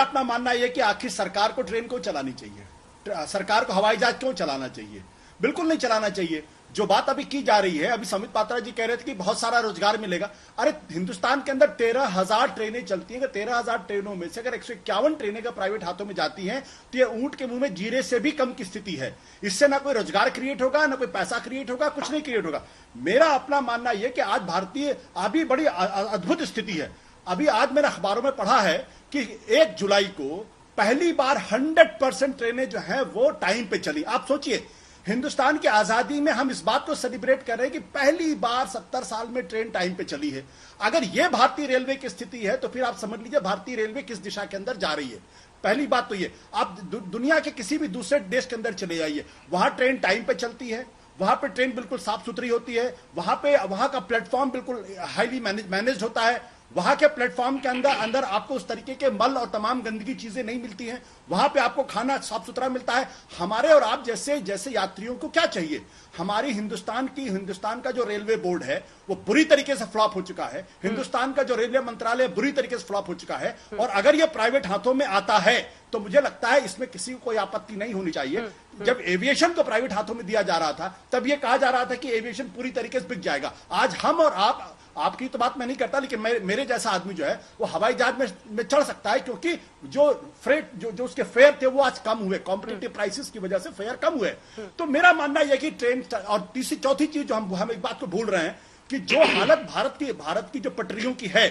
अपना मानना यह कि आखिर सरकार को ट्रेन क्यों चलानी चाहिए, सरकार को हवाई जहाज क्यों चलाना चाहिए? बिल्कुल नहीं चलाना चाहिए। जो बात अभी की जा रही है, अभी समित पात्रा जी कह रहे थे कि बहुत सारा रोजगार मिलेगा। अरे हिंदुस्तान के अंदर 13,000 ट्रेनें चलती हैं। 13,000 ट्रेनों में से अगर 151 ट्रेनें का प्राइवेट हाथों में जाती हैं तो ये ऊंट के मुंह में जीरे से भी कम की स्थिति है। इससे ना कोई रोजगार क्रिएट होगा, ना कोई पैसा क्रिएट होगा, कुछ नहीं क्रिएट होगा। मेरा अपना मानना यह कि आज भारतीय अभी बड़ी अद्भुत स्थिति है। अभी आज मैंने अखबारों में पढ़ा है कि 1 जुलाई को पहली बार 100% ट्रेनें जो है वो टाइम पे चली। आप सोचिए, हिंदुस्तान की आजादी में हम इस बात को सेलिब्रेट कर रहे हैं कि पहली बार 70 साल में ट्रेन टाइम पे चली है। अगर यह भारतीय रेलवे की स्थिति है तो फिर आप समझ लीजिए भारतीय रेलवे किस दिशा के अंदर जा रही है। पहली बात तो ये, आप दुनिया के किसी भी दूसरे देश के अंदर चले जाइए, वहां ट्रेन टाइम पे चलती है, वहां पे ट्रेन बिल्कुल साफ सुथरी होती है, वहां का प्लेटफॉर्म बिल्कुल हाईली मैनेज्ड होता है। वहां के प्लेटफॉर्म के अंदर आपको उस तरीके के मल और तमाम गंदगी चीजें नहीं मिलती हैं। वहां पे आपको खाना साफ सुथरा मिलता है। हमारे और आप जैसे यात्रियों को क्या चाहिए? हमारी हिंदुस्तान का जो रेलवे बोर्ड है वो बुरी तरीके से फ्लॉप हो चुका है। हिंदुस्तान का जो रेलवे मंत्रालय बुरी तरीके से फ्लॉप हो चुका है। और अगर ये प्राइवेट हाथों में आता है तो मुझे लगता है इसमें किसी को कोई आपत्ति नहीं होनी चाहिए। जब एविएशन को प्राइवेट हाथों में दिया जा रहा था तब यह कहा जा रहा था कि एविएशन पूरी तरीके से बिक जाएगा। आज हम और आपकी तो बात मैं नहीं करता, लेकिन मेरे जैसा आदमी जो है वो हवाई जहाज में चढ़ सकता है, क्योंकि जो फ्रेट जो उसके फेयर थे वो आज कम हुए, कॉम्पिटिटिव प्राइसेस की वजह से फेयर कम हुए। तो मेरा मानना यह कि ट्रेन, और तीसरी चौथी चीज जो हम एक बात को भूल रहे हैं कि जो हालत भारत की जो पटरियों की है,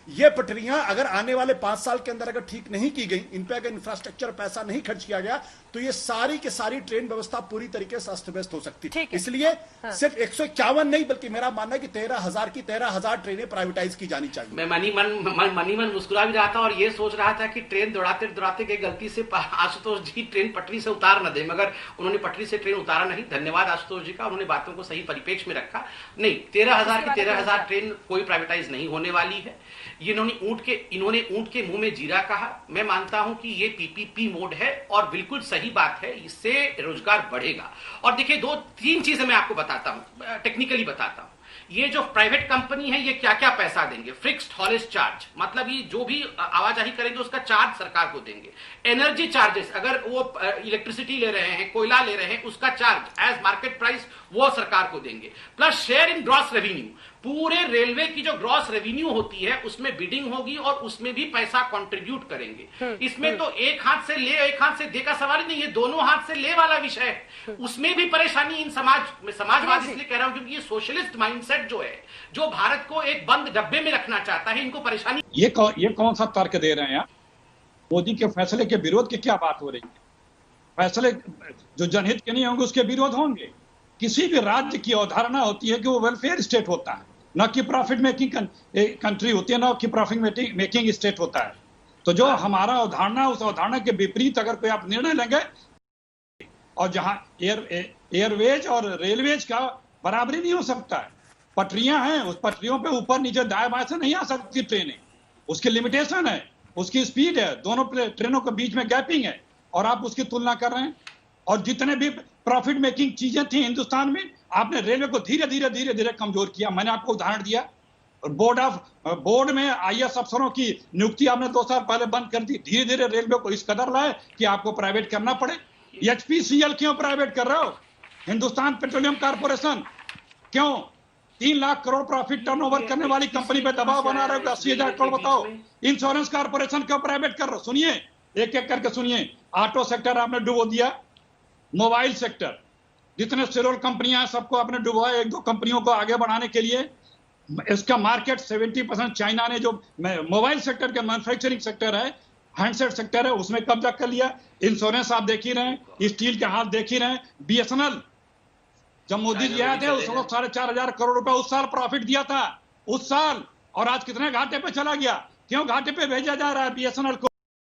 ये पटरियां अगर आने वाले 5 साल के अंदर अगर ठीक नहीं की गई, इन पे अगर इंफ्रास्ट्रक्चर पैसा नहीं खर्च किया गया तो ये सारी की सारी ट्रेन व्यवस्था पूरी तरीके से अस्त व्यस्त हो सकती है। इसलिए सिर्फ 151 नहीं बल्कि मेरा मानना है कि 13,000 ट्रेनें प्राइवेटाइज की जानी चाहिए। मैं मनी मन मुस्कुरा भी रहा था और ये सोच रहा था कि ट्रेन दौड़ाते गए गलती से आशुतोष जी ट्रेन पटरी से उतार न दे, मगर उन्होंने पटरी से ट्रेन उतारा नहीं। धन्यवाद आशुतोष जी का, उन्होंने बातों को सही परिपेक्ष में रखा। नहीं, 13,000 ट्रेन कोई प्राइवेटाइज नहीं होने वाली है। इन्होंने ऊंट के मुंह में जीरा कहा। मैं मानता हूं कि ये पीपीपी मोड है और बिल्कुल सही बात है, इससे रोजगार बढ़ेगा। और देखिए 2-3 चीजें मैं आपको बताता हूं, टेक्निकली बताता हूं। ये जो प्राइवेट कंपनी है ये क्या क्या पैसा देंगे? फिक्स्ड हॉलेज चार्ज, मतलब ये जो भी आवाजाही करेंगे उसका चार्ज सरकार को देंगे। एनर्जी चार्जेस, अगर वो इलेक्ट्रिसिटी ले रहे हैं, कोयला ले रहे हैं, उसका चार्ज एज मार्केट प्राइस वो सरकार को देंगे। Plus share in gross revenue, पूरे रेलवे की जो ग्रॉस रेवेन्यू होती है उसमें बिडिंग होगी और उसमें भी पैसा कंट्रीब्यूट करेंगे। इसमें तो एक हाथ से ले एक हाथ से दे का सवाल ही नहीं, ये दोनों हाथ से ले वाला विषय है। उसमें भी परेशानी इन समाजवाद इसलिए कह रहा हूं क्योंकि ये सोशलिस्ट माइंडसेट जो है, जो भारत को एक बंद डब्बे में रखना चाहता है, इनको परेशानी। ये कौन सा तर्क दे रहे हैं आप? मोदी के फैसले के विरोध की क्या बात हो रही है? फैसले जो जनहित के नहीं होंगे उसके विरोध होंगे। किसी भी राज्य की अवधारणा होती है कि वो वेलफेयर स्टेट होता है, न कि प्रॉफिट मेकिंग कंट्री होती है, न कि प्रॉफिट मेकिंग स्टेट होता है। तो जो हमारा अवधारणा, उस अवधारणा के विपरीत अगर कोई आप निर्णय लेंगे, और जहां एयरवेज और रेलवेज का बराबरी नहीं हो सकता है। पटरियां हैं, उस पटरियों पे ऊपर नीचे दाएं बाएं से नहीं आ सकती ट्रेनें, उसकी लिमिटेशन है, उसकी स्पीड है, दोनों ट्रेनों के बीच में गैपिंग है, और आप उसकी तुलना कर रहे हैं। और जितने भी प्रॉफिट मेकिंग चीजें थी हिंदुस्तान में, आपने रेलवे को धीरे धीरे कमजोर किया। मैंने आपको उदाहरण दिया, बोर्ड में आईएएस अफसरों की नियुक्ति आपने 2 साल पहले बंद कर दी। धीरे धीरे रेलवे को इस कदर लाए कि आपको प्राइवेट करना पड़े। एचपीसीएल क्यों प्राइवेट कर रहे हो? हिंदुस्तान पेट्रोलियम कॉर्पोरेशन क्यों 3 लाख करोड़ प्रॉफिट टर्नओवर करने वाली कंपनी पे दबाव बना रहे हो? 80,000 करोड़ बताओ। इंश्योरेंस कॉर्पोरेशन क्यों प्राइवेट कर रहे हो? सुनिए, एक एक करके सुनिए। ऑटो सेक्टर आपने डुबो दिया, मोबाइल सेक्टर, जितने शेड्यूल कंपनियां हैं सबको आपने डुबोया 1-2 कंपनियों को आगे बढ़ाने के लिए। इसका मार्केट 70% चाइना ने, जो मोबाइल सेक्टर के मैन्युफैक्चरिंग सेक्टर है, हैंडसेट सेक्टर है, उसमें कब्जा कर लिया। इंश्योरेंस आप देख ही रहे हैं, स्टील के हाथ देख ही रहे हैं। बीएसएनएल जब मोदी जी आए थे उस वक्त 4,500 करोड़ रुपए उस साल प्रॉफिट दिया था, उस साल, और आज कितने घाटे पे चला गया? क्यों घाटे पे भेजा जा रहा है बीएसएनएल को?